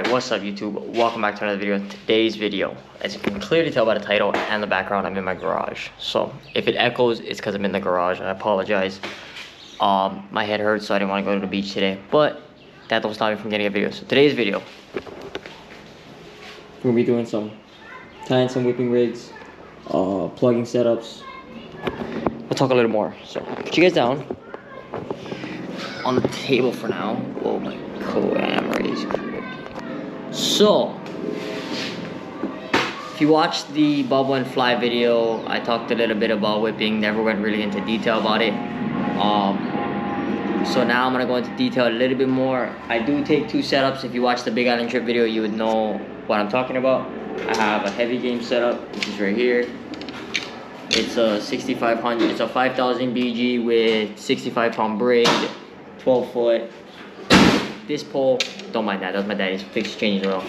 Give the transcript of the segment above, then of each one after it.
Alright, what's up YouTube? Welcome back to another video. Today's video, as you can clearly tell by the title and the background, I'm in my garage. So if it echoes, it's because I'm in the garage. I apologize. My head hurts, so I didn't want to go to the beach today. But that don't stop me from getting a video. So today's video, we're gonna be doing tying some whipping rigs, plugging setups. We'll talk a little more. So put you guys down on the table for now. Oh my camera is crazy. So if you watched the bubble and fly video, I talked a little bit about whipping, never went really into detail about it. So now I'm gonna go into detail a little bit more. I do take two setups. If you watch the Big Island trip video, you would know what I'm talking about. I have a heavy game setup, which is right here. It's a 6500, it's a 5000 BG with 65-pound braid, 12 foot. This pole, don't mind that, that's my daddy's fixed changing oil.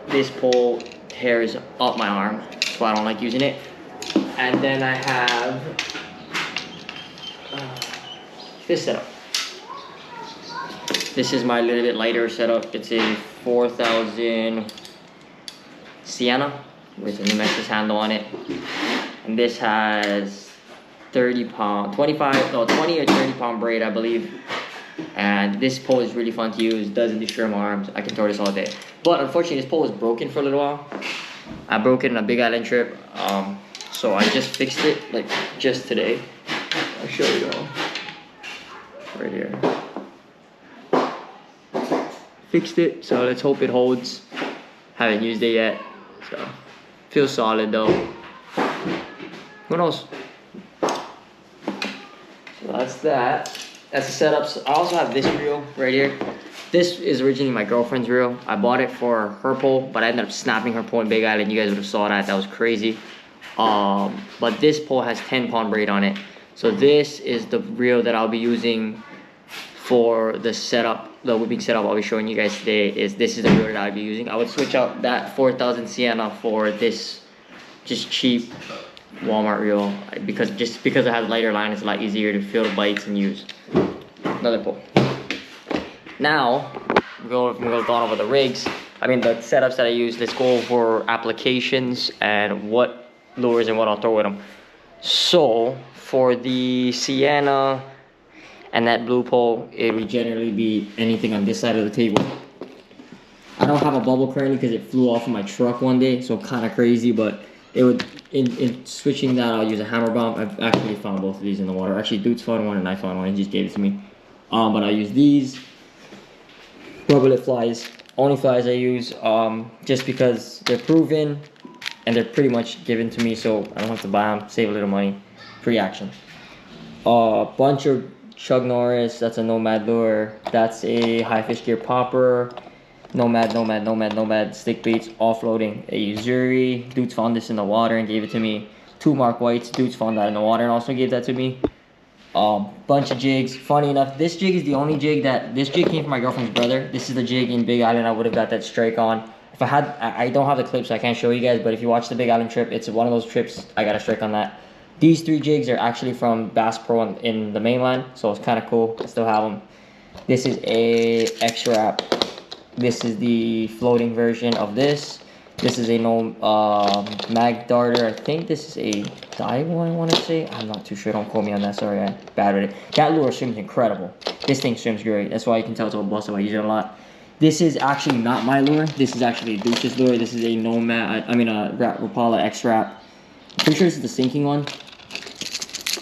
This pole tears up my arm, so I don't like using it. And then I have this setup. This is my little bit lighter setup. It's a 4000 Sienna with a pneumatic handle on it. And this has 20 or 30 pound braid, I believe. And this pole is really fun to use, doesn't destroy my arms. I can throw this all day. But unfortunately, this pole was broken for a little while. I broke it on a Big Island trip. So I just fixed it, like just today. I'll show you all. Right here. Fixed it, so let's hope it holds. Haven't used it yet, so feels solid though. Who knows? So that's that. That's the setups. I also have this reel right here. This is originally my girlfriend's reel. I bought it for her pole, but I ended up snapping her pole in Big Island. You guys would have saw that. That was crazy. But this pole has 10-pound braid on it. So this is the reel that I'll be using for the setup, the whipping setup I'll be showing you guys today. This is the reel that I'll be using. I would switch out that 4000 Sienna for this just cheap Walmart reel because it has lighter line. It's a lot easier to feel the bites and use. Another pole. Now we're gonna go over the rigs. I mean the setups that I use. Let's go over applications and what lures and what I'll throw with them. So for the Sienna and that blue pole, it would generally be anything on this side of the table. I don't have a bubble currently because it flew off of my truck one day, so kind of crazy, but it would, in switching that, I'll use a hammer bomb. I've actually found both of these in the water. Actually, Dude's found one and I found one. He just gave it to me. But I use these rubber lip flies. Only flies I use, just because they're proven and they're pretty much given to me, so I don't have to buy them. Save a little money. Free action. Bunch of Chug Norris. That's a Nomad lure. That's a high fish gear popper. Nomad stick baits, offloading. A Uzuri. Dudes found this in the water and gave it to me. Two Mark Whites. Dudes found that in the water and also gave that to me. Bunch of jigs. Funny enough, this jig is the only jig this jig came from my girlfriend's brother. This is the jig in Big Island I would have got that strike on. If I don't have the clip, so I can't show you guys, but if you watch the Big Island trip, it's one of those trips I got a strike on that. These three jigs are actually from Bass Pro in the mainland, so it's kind of cool. I still have them. This is a X-Wrap. This is the floating version of this. This is a mag darter. I think this is a Daiwa, I want to say. I'm not too sure. Don't quote me on that. Sorry, I'm bad with it. That lure swims incredible. This thing swims great. That's why you can tell it's all busted. I use it a lot. This is actually not my lure. This is actually a Deuce's lure. This is a Rapala X-Wrap. Pretty sure this is the sinking one.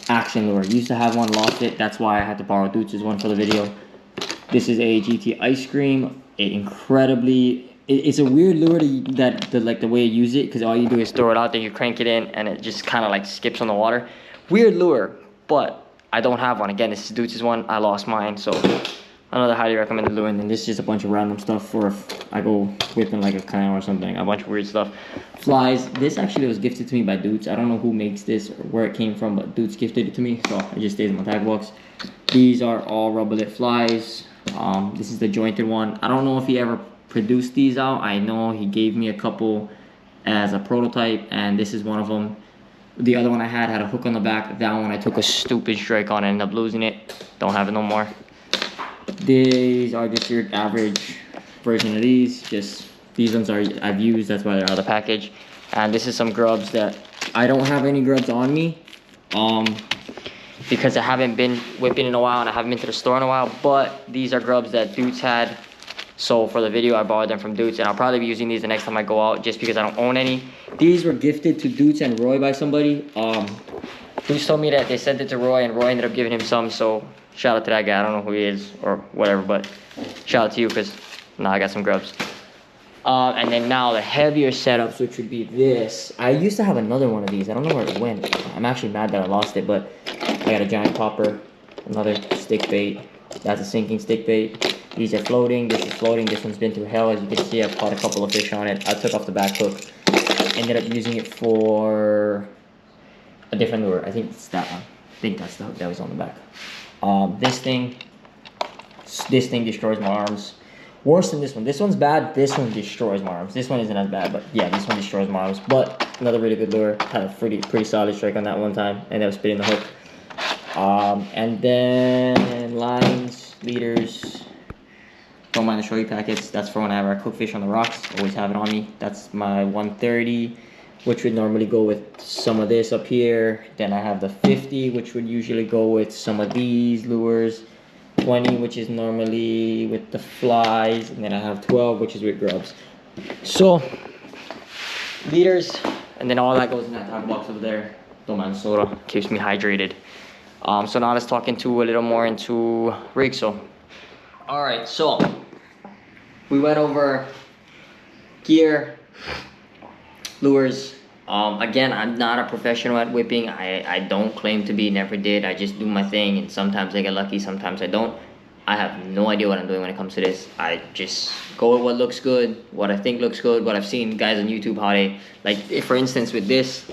Action lure. Used to have one, lost it. That's why I had to borrow Deuce's one for the video. This is a GT Ice Cream. It's a weird lure the way you use it, because all you do is throw it out there, you crank it in, and it just kind of like skips on the water. Weird lure, but I don't have one. Again, this is Deuce's one. I lost mine, so another highly recommended lure. And then this is just a bunch of random stuff for if I go whipping like a canal or something. A bunch of weird stuff. Flies. This actually was gifted to me by Dudes. I don't know who makes this or where it came from, but Dudes gifted it to me, so it just stays in my tag box. These are all rubber lip flies. This is the jointed one. I don't know if he ever produced these out. I know he gave me a couple as a prototype, and this is one of them. The other one I had a hook on the back. That one I took a stupid strike on and ended up losing it. Don't have it no more. These are just your average version of these. Just these ones I've used, that's why they're out of the package. And this is some grubs that I don't have any grubs on me, because I haven't been whipping in a while and I haven't been to the store in a while. But these are grubs that Dudes had. So for the video, I borrowed them from Dudes, and I'll probably be using these the next time I go out, just because I don't own any. These were gifted to Dudes and Roy by somebody. Dudes told me that they sent it to Roy, and Roy ended up giving him some. So shout out to that guy. I don't know who he is or whatever, but shout out to you, because now I got some grubs. And then now the heavier setups, which would be this. I used to have another one of these. I don't know where it went. I'm actually mad that I lost it, but I got a giant popper, another stick bait. That's a sinking stick bait. These are floating. This is floating. This one's been through hell. As you can see, I've caught a couple of fish on it. I took off the back hook. Ended up using it for a different lure. I think it's that one. I think that's the hook that was on the back. This thing destroys my arms. Worse than this one. This one's bad. This one destroys my arms. This one isn't as bad, but yeah, this one destroys my arms. But another really good lure. Had a pretty solid strike on that one time, and I was spitting the hook. And then lines, leaders. Don't mind the shoyu packets. That's for whenever I cook fish on the rocks. Always have it on me. That's my 130, which would normally go with some of this up here. Then I have the 50, which would usually go with some of these lures. 20, which is normally with the flies. And then I have 12, which is with grubs. So, leaders. And then all that goes in that tackle box over there. Don't mind the soda. Keeps me hydrated. So now let's talk into a little more into rig. So, all right, so we went over gear, lures. Again, I'm not a professional at whipping. I don't claim to be, never did. I just do my thing, and sometimes I get lucky, sometimes I don't. I have no idea what I'm doing when it comes to this. I just go with what looks good, what I think looks good, what I've seen guys on YouTube, how they, like, if, for instance, with this,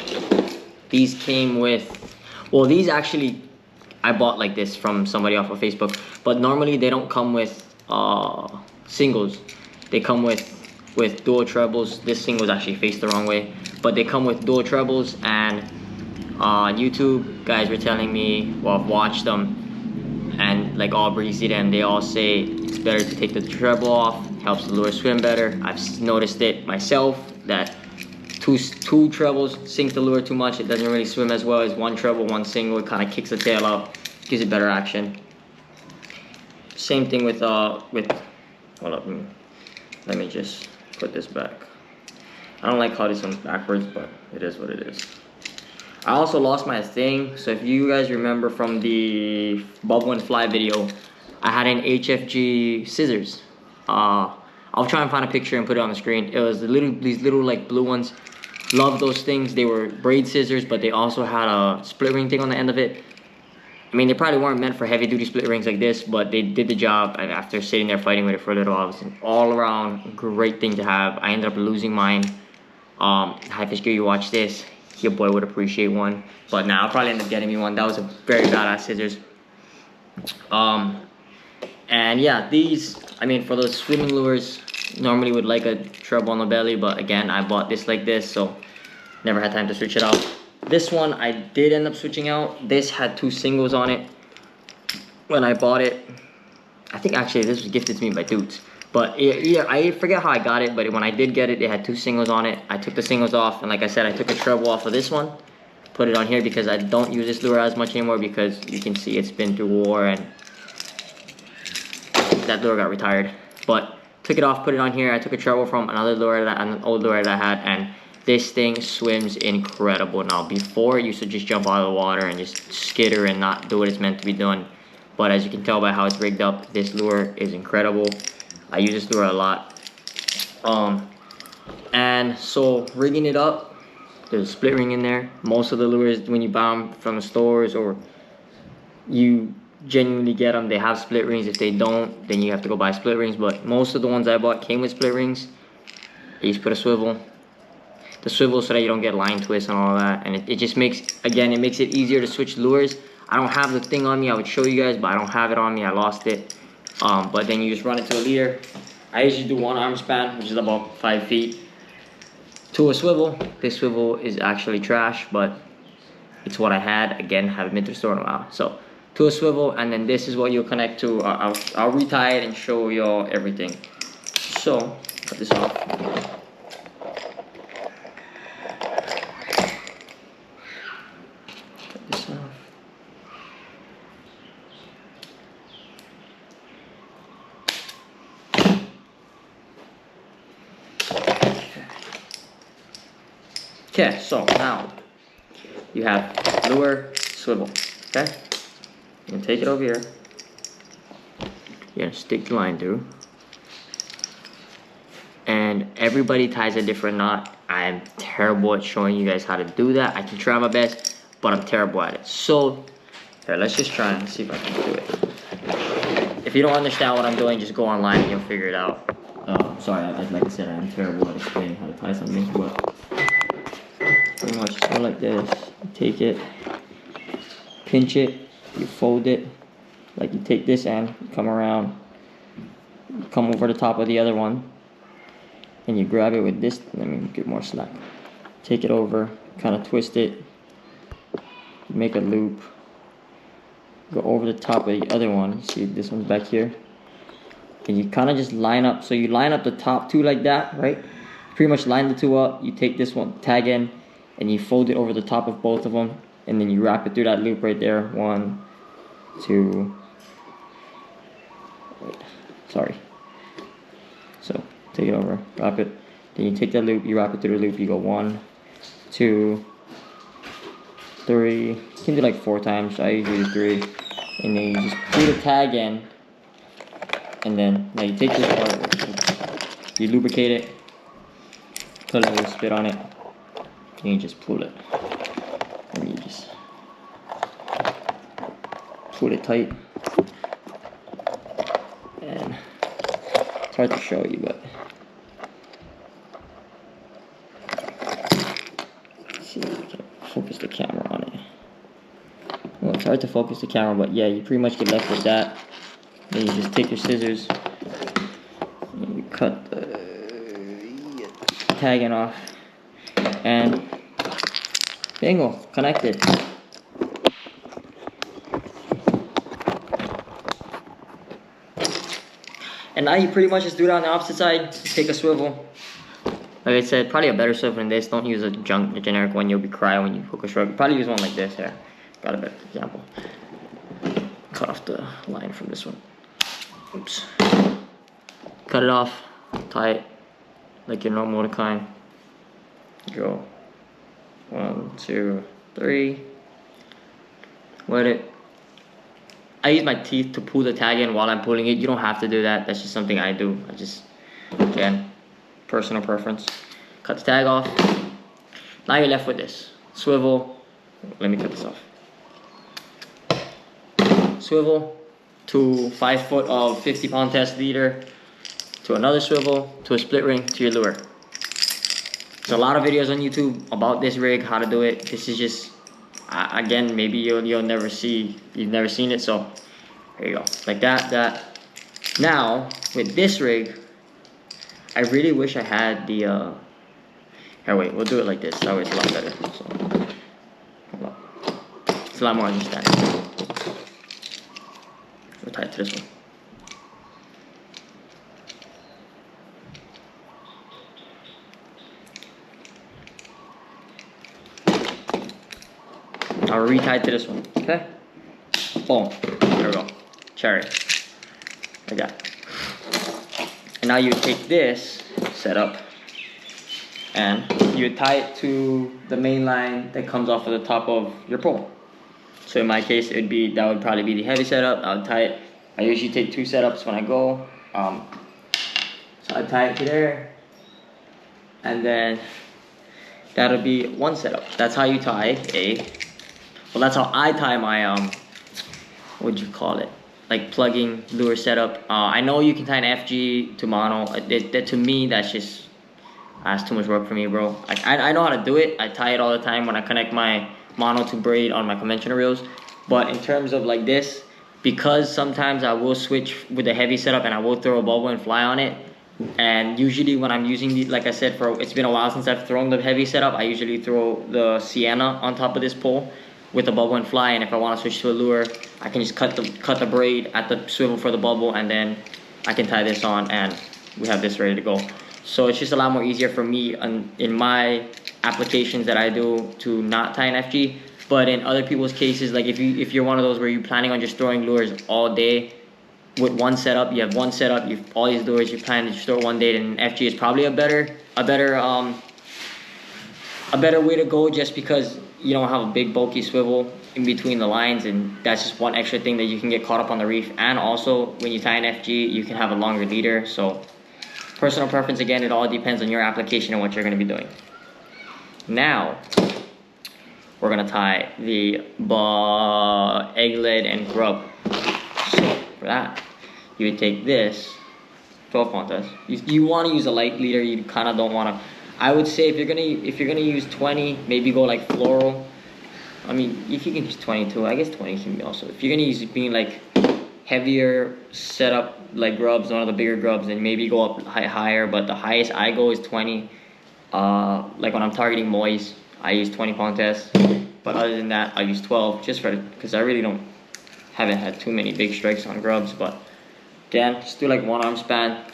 these came with, well, these actually, I bought like this from somebody off of Facebook, but normally they don't come with singles. They come with dual trebles. This single is actually faced the wrong way, but they come with dual trebles. And on YouTube, guys were telling me, well, I've watched them, and like all breezy them, they all say it's better to take the treble off, helps the lure swim better. I've noticed it myself that two trebles sink the lure too much. It doesn't really swim as well as one treble, one single. It kind of kicks the tail up, gives it better action. Same thing with hold up, let me just put this back. I don't like how this one's backwards, but it is what it is. I also lost my thing. So if you guys remember from the bubble and fly video, I had an HFG scissors. I'll try and find a picture and put it on the screen. It was these little like blue ones. Love those things. They were braid scissors, but they also had a split ring thing on the end of it. I mean, they probably weren't meant for heavy duty split rings like this, but they did the job. And after sitting there fighting with it for a little, it was an all around great thing to have. I ended up losing mine. High Fish Gear, you watch this, your boy would appreciate one. But now I'll probably end up getting me one. That was a very badass scissors. And yeah, these, I mean, for those swimming lures, normally would like a treble on the belly, but again, I bought this like this, so never had time to switch it out. This one I did end up switching out. This had two singles on it when I bought it. I think actually this was gifted to me by Dudes, but yeah, I forget how I got it, but when I did get it, it had two singles on it. I took the singles off, and like I said, I took a treble off of this one, put it on here because I don't use this lure as much anymore, because you can see it's been through war and that lure got retired. But took it off, put it on here. I took a treble from another lure, an old lure that I had, and this thing swims incredible now. Before, it used to just jump out of the water and just skitter and not do what it's meant to be doing. But as you can tell by how it's rigged up, this lure is incredible. I use this lure a lot. And so rigging it up, there's a split ring in there. Most of the lures, when you buy them from the stores or you genuinely get them, they have split rings. If they don't, then you have to go buy split rings. But most of the ones I bought came with split rings. You just put a swivel. The swivel so that you don't get line twists and all that. And it just makes, again, it makes it easier to switch lures. I don't have the thing on me. I would show you guys, but I don't have it on me. I lost it. But then you just run it to a leader. I usually do one arm span, which is about 5 feet, to a swivel. This swivel is actually trash, but it's what I had. Again, haven't been to the store in a while. So to a swivel, and then this is what you'll connect to. I'll retie it and show y'all everything. So, cut this off. Cut this off. Okay, so now you have lure, swivel. Okay? You're gonna take it over here. You're gonna stick the line through. And everybody ties a different knot. I'm terrible at showing you guys how to do that. I can try my best, but I'm terrible at it. So, here, let's just try and see if I can do it. If you don't understand what I'm doing, just go online and you'll figure it out. Sorry, like I said, I'm terrible at explaining how to tie something, but pretty much just go like this. You take it, pinch it, you fold it. Like you take this end, come around, come over the top of the other one, and you grab it with this. Let me get more slack. Take it over, kind of twist it, make a loop, go over the top of the other one. See, this one's back here. And you kind of just line up. So you line up the top two like that, right? Pretty much line the two up. You take this one, tag in, and you fold it over the top of both of them. And then you wrap it through that loop right there. 1, 2. Wait, sorry. So take it over, wrap it. Then you take that loop, you wrap it through the loop. You go 1, 2, 3. You can do like 4 times. I usually do 3. And then you just put the tag in. And then now you take this part, you lubricate it, put a little spit on it, and you just pull it. And you just pull it tight. And it's hard to show you, but let's see if I can focus the camera on it. Well, it's hard to focus the camera, but yeah, you pretty much get left with that. Then you just take your scissors and you cut the tagging off, and bingo, connected. And now you pretty much just do it on the opposite side. Just take a swivel. Like I said, probably a better swivel than this. Don't use a generic one. You'll be crying when you hook a shrug. Probably use one like this here. Got a better example. Cut off the line from this one. Oops. Cut it off, tie it like your normal kind. Go 1, 2, 3. Let it. I use my teeth to pull the tag in while I'm pulling it. You don't have to do that. That's just something I do. I just, again, personal preference. Cut the tag off. Now you're left with this. Swivel. Let me cut this off. Swivel to 5 foot of 50-pound test leader, to another swivel, to a split ring, to your lure. There's a lot of videos on YouTube about this rig, how to do it. This is just, again, maybe you'll never see, you've never seen it, so there you go. Like that. Now, with this rig, I really wish I had the, here, wait, we'll do it like this. That way it's a lot better. So, it's a lot more understanding. We'll tie it to this one. I'll retie to this one, okay? Boom, there we go, cherry, like that. And now you take this setup and you tie it to the main line that comes off of the top of your pole. So in my case, that would probably be the heavy setup. I would tie it. I usually take 2 setups when I go. So I tie it to there, and then that'll be 1 setup. That's how you tie well, that's how I tie my what'd you call it? Like plugging lure setup. I know you can tie an FG to mono. To me, that's too much work for me, bro. I know how to do it. I tie it all the time when I connect my mono to braid on my conventional reels. But in terms of like this, because sometimes I will switch with the heavy setup and I will throw a bubble and fly on it. And usually when I'm using the, like I said, it's been a while since I've thrown the heavy setup. I usually throw the Sienna on top of this pole with the bubble and fly. And if I want to switch to a lure, I can just cut the braid at the swivel for the bubble, and then I can tie this on and we have this ready to go. So it's just a lot more easier for me in my applications that I do to not tie an FG. But in other people's cases, like if you're one of those where you're planning on just throwing lures all day with one setup, you have one setup, you have all these lures, you plan to just throw one day, then FG is probably a better way to go, just because you don't have a big bulky swivel in between the lines, and that's just one extra thing that you can get caught up on the reef. And also when you tie an FG, you can have a longer leader. So personal preference, again, it all depends on your application and what you're going to be doing. Now we're going to tie the egglet and grub. So for that, you would take this 12 pound test. You want to use a light leader. You kind of don't want to. I would say if you're gonna use 20, maybe go like floral. I mean, if you can use 22, I guess 20 can be also. If you're gonna use being like heavier setup like grubs, one of the bigger grubs, then maybe go up higher. But the highest I go is 20. Like when I'm targeting mois, I use 20 pound test. But other than that, I use 12 just because I really haven't had too many big strikes on grubs. But again, just do like one arm span.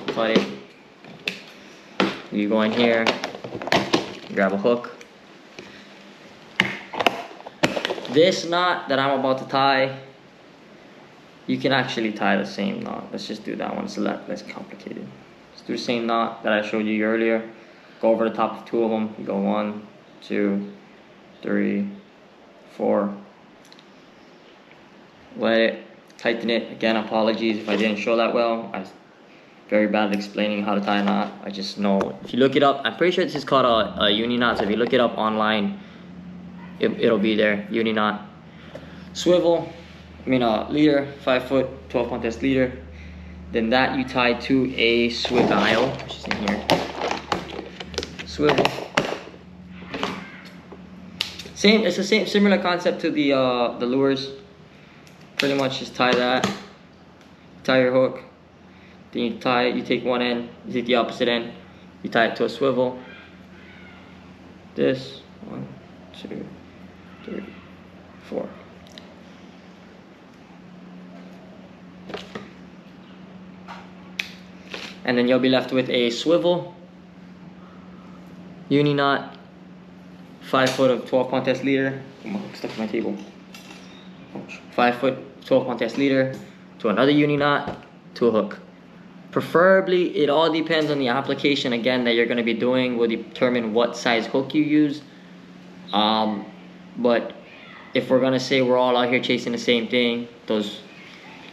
Cut it. You go in here, grab a hook. This knot that I'm about to tie, you can actually tie the same knot. Let's just do that one. It's a lot less complicated. Let's do the same knot that I showed you earlier. Go over the top of two of them. You go 1, 2, 3, 4. Let it tighten it. Again, apologies if I didn't show that well. I'm very bad at explaining how to tie a knot. I just know if you look it up, I'm pretty sure this is called a uni knot. So if you look it up online, it'll be there. Uni knot. Swivel. Leader, 5 foot, 12 pound test leader. Then that you tie to a swivile, which is in here. Swivel. It's the same similar concept to the lures. Pretty much just tie that. Tie your hook. Then you take one end, you take the opposite end, you tie it to a swivel. This 1, 2, 3, 4. And then you'll be left with a swivel, uni knot, 5 foot of 12 pound test leader. Oh, my hook stuck to my table. 5 foot 12 pound test leader to another uni knot to a hook. Preferably, it all depends on the application again that you're going to be doing, will determine what size hook you use. But if we're going to say we're all out here chasing the same thing, those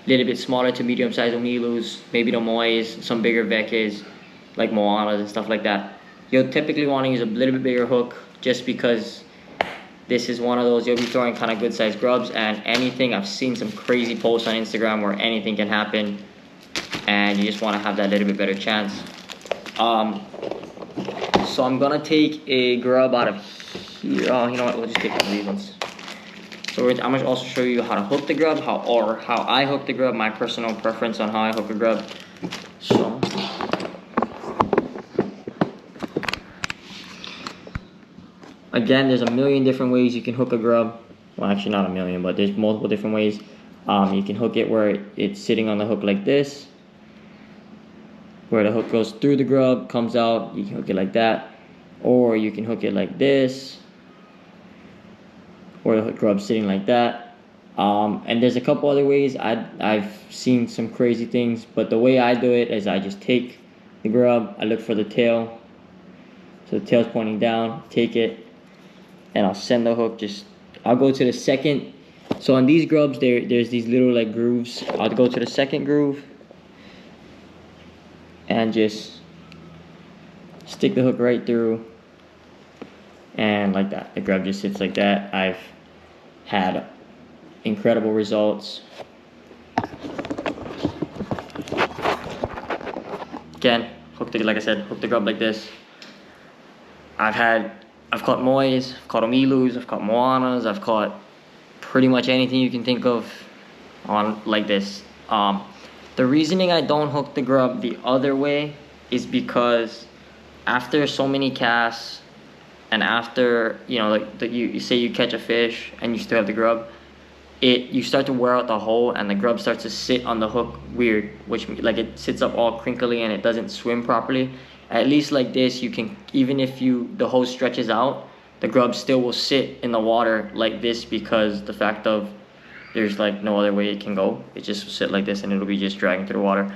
little bit smaller to medium size omilus, maybe the mois, some bigger vekes like moanas and stuff like that, you'll typically want to use a little bit bigger hook, just because this is one of those you'll be throwing kind of good sized grubs. And anything, I've seen some crazy posts on Instagram where anything can happen, and you just want to have that little bit better chance. So I'm gonna take a grub out of here. Oh, you know what, we'll just take one of these ones. So I'm gonna also show you how to hook the grub, how I hook the grub, my personal preference on how I hook a grub. So again, there's a million different ways you can hook a grub. Well, actually not a million, but there's multiple different ways. You can hook it where it's sitting on the hook like this, where the hook goes through the grub, comes out. You can hook it like that, or you can hook it like this, or the grub's sitting like that. And there's a couple other ways. I've seen some crazy things, but the way I do it is I just take the grub, I look for the tail, so the tail's pointing down, take it, and I'll send the hook. I'll go to the second. So on these grubs, there's these little like grooves. I'll go to the second groove and just stick the hook right through, and like that, the grub just sits like that. I've had incredible results. Again, like I said, hook the grub like this. I've caught mois, I've caught omilus, I've caught moanas, I've caught pretty much anything you can think of on like this. The reasoning I don't hook the grub the other way is because after so many casts, and after, you know, like you say you catch a fish and you still have the grub, you start to wear out the hole and the grub starts to sit on the hook weird, which like it sits up all crinkly and it doesn't swim properly. At least like this, you can, even if the hose stretches out, the grub still will sit in the water like this, because the fact of there's like no other way it can go. It just will sit like this and it'll be just dragging through the water.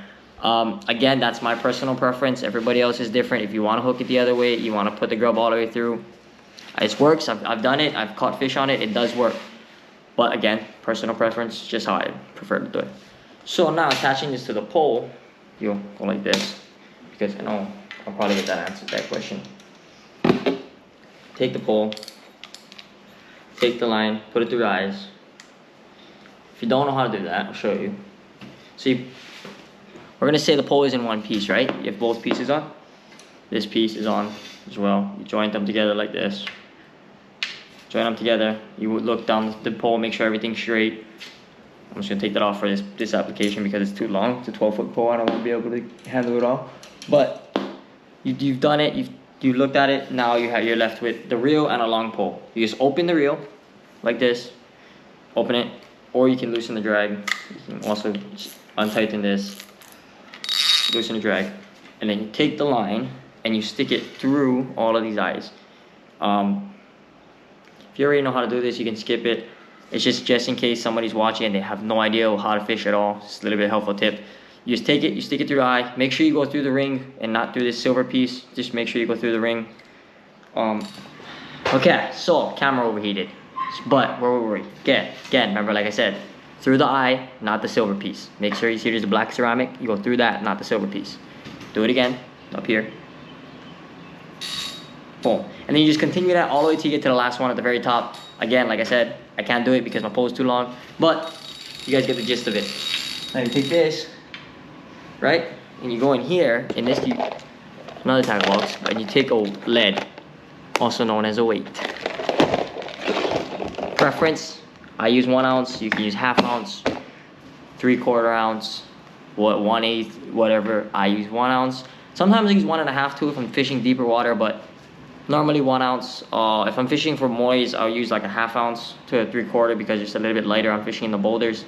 Again, that's my personal preference. Everybody else is different. If you want to hook it the other way, you want to put the grub all the way through, it works. I've done it. I've caught fish on it. It does work. But again, personal preference, just how I prefer to do it. So now attaching this to the pole, you'll go like this, because I know I'll probably get that answer to that question. Take the pole, take the line, put it through the eyes. If you don't know how to do that, I'll show you. So we're gonna say the pole is in one piece, right? You have both pieces on. This piece is on as well. You join them together like this. Join them together. You would look down the pole, make sure everything's straight. I'm just gonna take that off for this application because it's too long. It's a 12-foot pole. I don't want to be able to handle it all. But you've done it. You looked at it. Now you're left with the reel and a long pole. You just open the reel like this. Open it, or you can loosen the drag. You can also untighten this. Loosen the drag, and then you take the line and you stick it through all of these eyes. If you already know how to do this, you can skip it. It's just in case somebody's watching and they have no idea how to fish at all. Just a little bit helpful tip. You just take it, you stick it through the eye. Make sure you go through the ring and not through this silver piece. Just make sure you go through the ring. Okay, so camera overheated. But where were we? Again, remember, like I said, through the eye, not the silver piece. Make sure you see there's a black ceramic. You go through that, not the silver piece. Do it again, up here. Boom. And then you just continue that all the way till you get to the last one at the very top. Again, like I said, I can't do it because my pole is too long, but you guys get the gist of it. Now you take this, right? And you go in here, and this, another tackle box, and you take a lead, also known as a weight. Preference, I use 1 ounce, you can use ½ ounce, 3/4 ounce, 1/8, whatever. I use 1 ounce. Sometimes I use 1.5 too if I'm fishing deeper water, but normally 1 ounce. If I'm fishing for mois, I'll use like a ½ ounce to a 3/4 because it's a little bit lighter. I'm fishing in the boulders.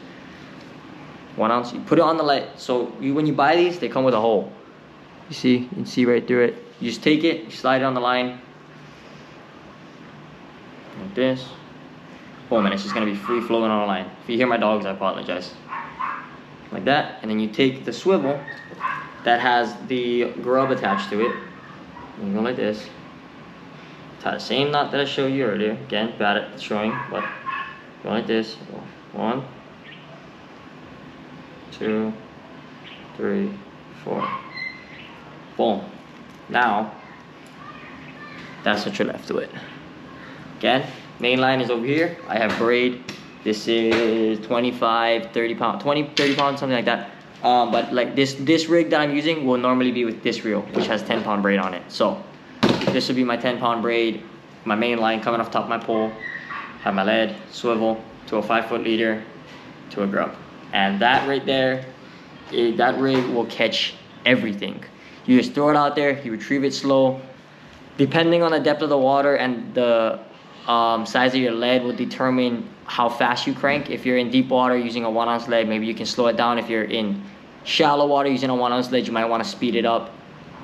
1 ounce. You put it on the light. So when you buy these, they come with a hole. You can see right through it. You just take it, you slide it on the line like this. Boom, and it's just gonna be free flowing on the line. If you hear my dogs, I apologize. Like that, and then you take the swivel that has the grub attached to it. And you go like this. Tie the same knot that I showed you earlier. Again, bad at showing, but go like this. 1, 2, 3, 4. Boom. Now, that's what you're left with. Again, main line is over here. I have braid. This is 25, 30 pounds, 20, 30 pounds, something like that. But like this rig that I'm using will normally be with this reel, which has 10-pound braid on it. So this would be my 10-pound braid, my main line coming off top of my pole, have my lead, swivel to a 5-foot leader, to a grub. And that right there, that rig will catch everything. You just throw it out there, you retrieve it slow. Depending on the depth of the water and the size of your lead will determine how fast you crank. If you're in deep water using a 1 ounce lead, maybe you can slow it down. If you're in shallow water using a 1 ounce lead, you might want to speed it up.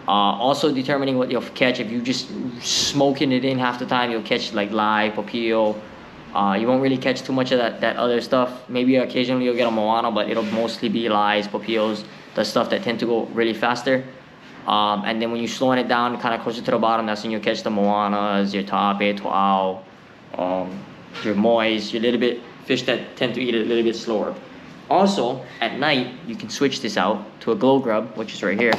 Also determining what you'll catch. If you just smoking it in half the time, you'll catch like live, popillo. You won't really catch too much of that other stuff. Maybe occasionally you'll get a moana, but it'll mostly be lies, popillos, the stuff that tend to go really faster. And then when you're slowing it down kind of closer to the bottom, that's when you'll catch the moanas, your tape, toao, your mois, your little bit fish that tend to eat it a little bit slower. Also, at night, you can switch this out to a glow grub, which is right here.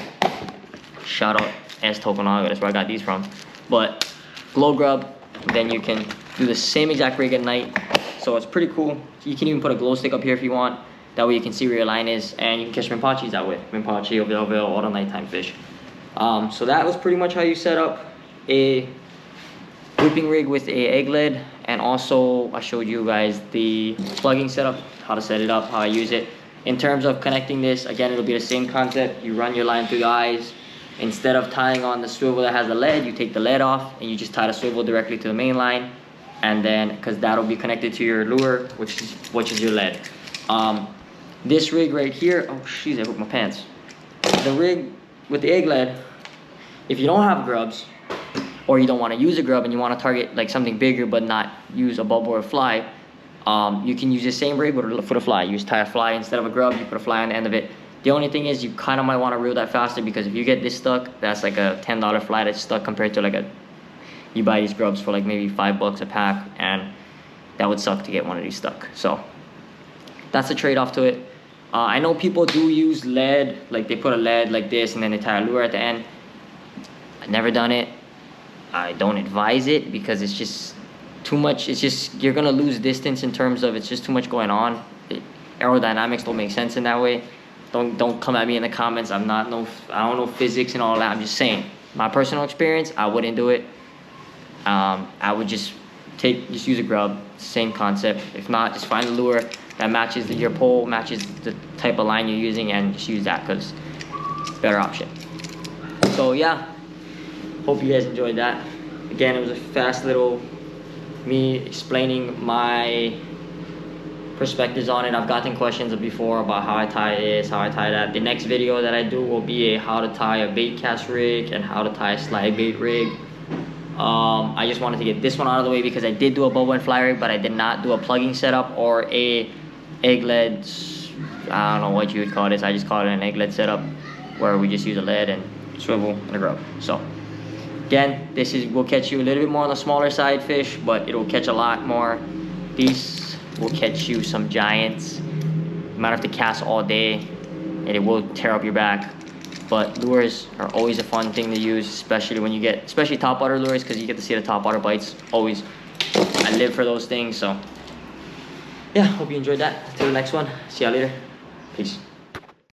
Shout out S Tokunaga, that's where I got these from. But glow grub, then you can do the same exact rig at night. So it's pretty cool. You can even put a glow stick up here if you want. That way you can see where your line is, and you can catch rinpachis that way. Rinpachi, ovil, all the nighttime fish. So that was pretty much how you set up a whipping rig with a egg lead. And also I showed you guys the plugging setup, how to set it up, how I use it. In terms of connecting this, again, it'll be the same concept. You run your line through the eyes. Instead of tying on the swivel that has the lead, you take the lead off and you just tie the swivel directly to the main line. and then because that'll be connected to your lure, which is your lead. This rig right here, oh jeez, I hooked my pants. The rig with the egg lead, if you don't have grubs, or you don't want to use a grub and you want to target like something bigger but not use a bubble or a fly, you can use the same rig for the fly. You just tie a fly instead of a grub, you put a fly on the end of it. The only thing is you kind of might want to reel that faster, because if you get this stuck, that's like a $10 fly that's stuck compared to like you buy these grubs for like maybe $5 a pack, and that would suck to get one of these stuck. So that's the trade-off to it. I know people do use lead, like they put a lead like this and then they tie a lure at the end. I've never done it. I don't advise it because it's just too much. It's just, you're gonna lose distance in terms of it's just too much going on. Aerodynamics don't make sense in that way. Don't come at me in the comments. I don't know physics and all that. I'm just saying my personal experience. I wouldn't do it. I would just use a grub. Same concept. If not, just find a lure that matches your pole, matches the type of line you're using, and just use that because it's a better option. So yeah, hope you guys enjoyed that. Again, it was a fast little me explaining my perspectives on it. I've gotten questions before about how I tie this, how I tie that. The next video that I do will be a how to tie a bait cast rig and how to tie a slide bait rig. I just wanted to get this one out of the way because I did do a bubble and fly rig, but I did not do a plugging setup or a egg lead. I don't know what you would call this. I just call it an egg lead setup where we just use a lead and swivel and a grub. So again, this will catch you a little bit more on the smaller side fish, but it will catch a lot more. These will catch you some giants. You might have to cast all day and it will tear up your back. But lures are always a fun thing to use, especially when you get, especially top water lures, because you get to see the top water bites. Always, I live for those things. So yeah, hope you enjoyed that. Till the next one, see y'all later. Peace.